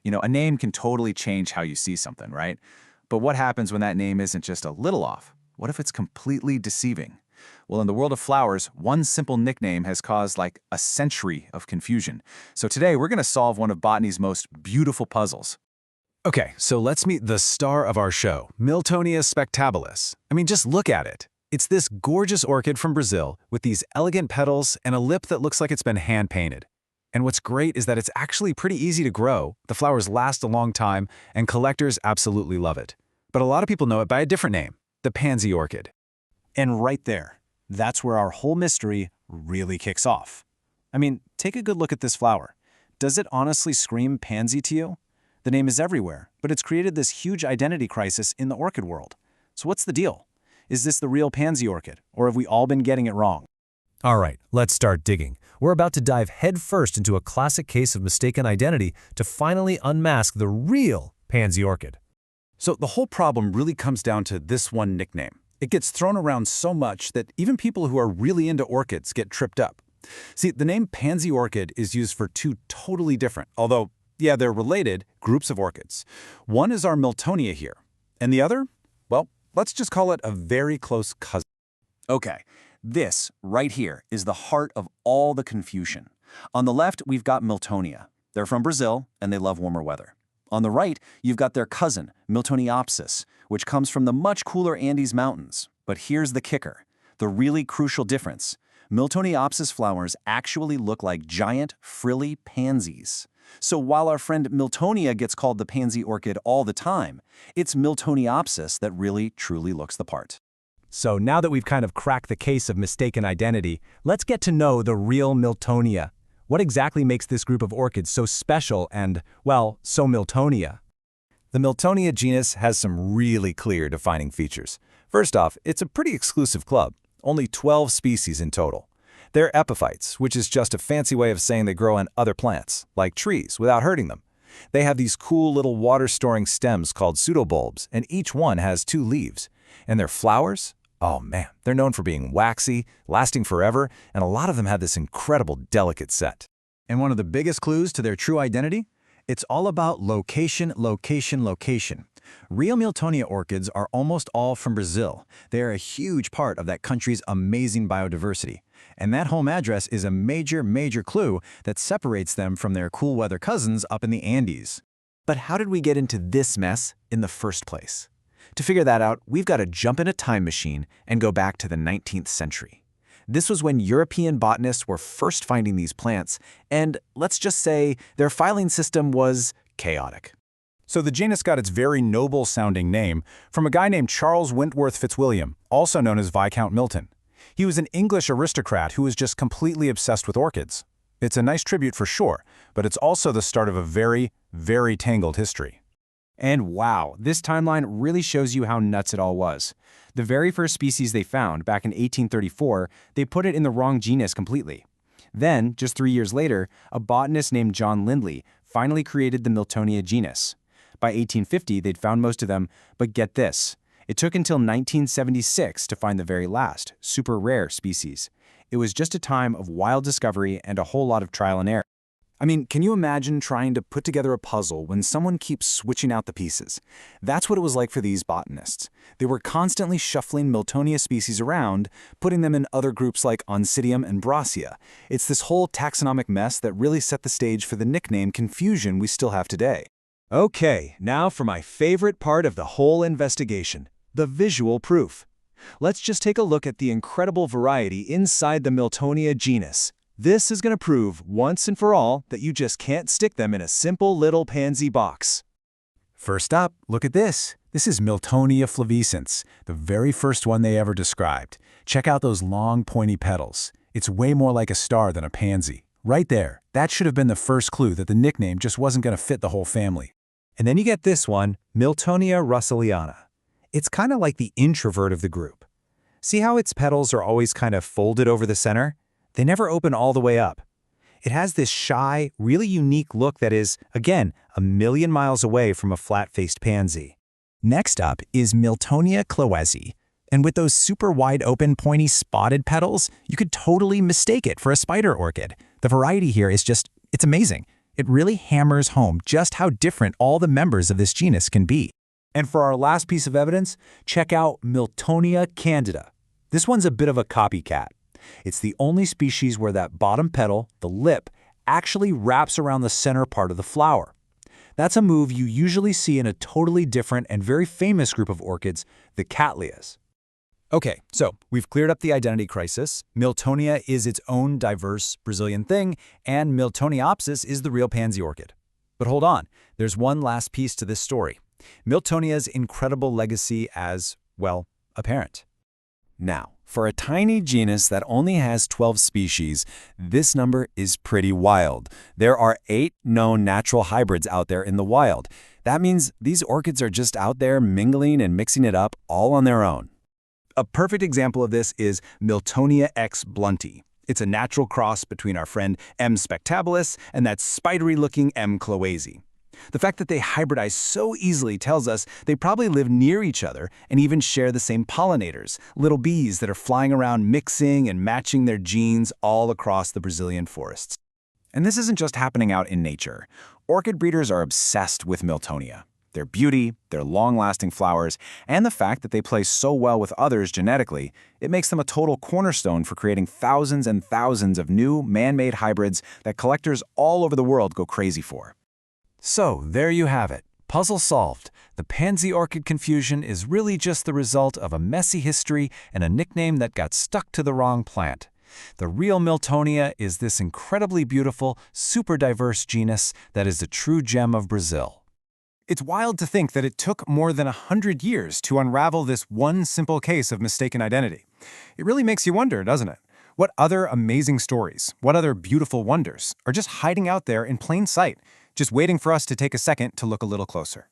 A name can totally change how you see something, right? But what happens when that name isn't just a little off? What if it's completely deceiving? Well, in the world of flowers, one simple nickname has caused like a century of confusion. So today we're going to solve one of botany's most beautiful puzzles. Okay, so let's meet the star of our show, Miltonia spectabilis. I mean, just look at it. It's this gorgeous orchid from Brazil with these elegant petals and a lip that looks like it's been hand-painted. And what's great is that it's actually pretty easy to grow, the flowers last a long time, and collectors absolutely love it. But a lot of people know it by a different name, the pansy orchid. And right there, that's where our whole mystery really kicks off. I mean, take a good look at this flower. Does it honestly scream pansy to you? The name is everywhere, but it's created this huge identity crisis in the orchid world. So what's the deal? Is this the real pansy orchid, or have we all been getting it wrong? All right, let's start digging. We're about to dive headfirst into a classic case of mistaken identity to finally unmask the real pansy orchid. So the whole problem really comes down to this one nickname. It gets thrown around so much that even people who are really into orchids get tripped up. See, the name pansy orchid is used for two totally different, although, yeah, they're related, groups of orchids. One is our Miltonia here, and the other, well, let's just call it a very close cousin. Okay, this right here is the heart of all the confusion. On the left, we've got Miltonia. They're from Brazil, and they love warmer weather. On the right, you've got their cousin, Miltoniopsis, which comes from the much cooler Andes Mountains. But here's the kicker, the really crucial difference. Miltoniopsis flowers actually look like giant, frilly pansies. So while our friend Miltonia gets called the pansy orchid all the time, it's Miltoniopsis that really, truly looks the part. So now that we've kind of cracked the case of mistaken identity, let's get to know the real Miltonia. What exactly makes this group of orchids so special and, well, so Miltonia? The Miltonia genus has some really clear defining features. First off, it's a pretty exclusive club, only 12 species in total. They're epiphytes, which is just a fancy way of saying they grow on other plants, like trees, without hurting them. They have these cool little water-storing stems called pseudobulbs, and each one has 2 leaves. And their flowers? Oh man, they're known for being waxy, lasting forever, and a lot of them have this incredible delicate scent. And one of the biggest clues to their true identity? It's all about location, location, location. Real Miltonia orchids are almost all from Brazil. They are a huge part of that country's amazing biodiversity. And that home address is a major, major clue that separates them from their cool weather cousins up in the Andes. But how did we get into this mess in the first place? To figure that out, we've got to jump in a time machine and go back to the 19th century. This was when European botanists were first finding these plants, and let's just say their filing system was chaotic. So the genus got its very noble-sounding name from a guy named Charles Wentworth Fitzwilliam, also known as Viscount Milton. He was an English aristocrat who was just completely obsessed with orchids. It's a nice tribute for sure, but it's also the start of a very, very tangled history. And wow, this timeline really shows you how nuts it all was. The very first species they found, back in 1834, they put it in the wrong genus completely. Then, just 3 years later, a botanist named John Lindley finally created the Miltonia genus. By 1850, they'd found most of them, but get this. It took until 1976 to find the very last, super rare species. It was just a time of wild discovery and a whole lot of trial and error. I mean, can you imagine trying to put together a puzzle when someone keeps switching out the pieces? That's what it was like for these botanists. They were constantly shuffling Miltonia species around, putting them in other groups like Oncidium and Brassia. It's this whole taxonomic mess that really set the stage for the nickname confusion we still have today. Okay, now for my favorite part of the whole investigation, the visual proof. Let's just take a look at the incredible variety inside the Miltonia genus. This is going to prove once and for all that you just can't stick them in a simple little pansy box. First up, look at this. This is Miltonia flavescens, the very first one they ever described. Check out those long, pointy petals. It's way more like a star than a pansy. Right there, that should have been the first clue that the nickname just wasn't going to fit the whole family. And then you get this one, Miltonia russelliana. It's kind of like the introvert of the group. See how its petals are always kind of folded over the center? They never open all the way up. It has this shy, really unique look that is, again, a million miles away from a flat-faced pansy. Next up is Miltonia cloezi. And with those super wide open, pointy, spotted petals, you could totally mistake it for a spider orchid. The variety here is just, it's amazing. It really hammers home just how different all the members of this genus can be. And for our last piece of evidence, check out Miltonia candida. This one's a bit of a copycat. It's the only species where that bottom petal, the lip, actually wraps around the center part of the flower. That's a move you usually see in a totally different and very famous group of orchids, the Cattleyas. Okay, so we've cleared up the identity crisis. Miltonia is its own diverse Brazilian thing, and Miltoniopsis is the real pansy orchid. But hold on, there's one last piece to this story. Miltonia's incredible legacy as, well, a parent. Now, for a tiny genus that only has 12 species, this number is pretty wild. There are 8 known natural hybrids out there in the wild. That means these orchids are just out there mingling and mixing it up all on their own. A perfect example of this is Miltonia x blunti. It's a natural cross between our friend M. spectabilis and that spidery-looking M. cloazy. The fact that they hybridize so easily tells us they probably live near each other and even share the same pollinators, little bees that are flying around mixing and matching their genes all across the Brazilian forests. And this isn't just happening out in nature. Orchid breeders are obsessed with Miltonia. Their beauty, their long-lasting flowers, and the fact that they play so well with others genetically, it makes them a total cornerstone for creating thousands and thousands of new, man-made hybrids that collectors all over the world go crazy for. So, there you have it. Puzzle solved. The pansy orchid confusion is really just the result of a messy history and a nickname that got stuck to the wrong plant. The real Miltonia is this incredibly beautiful, super diverse genus that is the true gem of Brazil. It's wild to think that it took more than 100 years to unravel this one simple case of mistaken identity. It really makes you wonder, doesn't it? What other amazing stories, what other beautiful wonders are just hiding out there in plain sight, just waiting for us to take a second to look a little closer.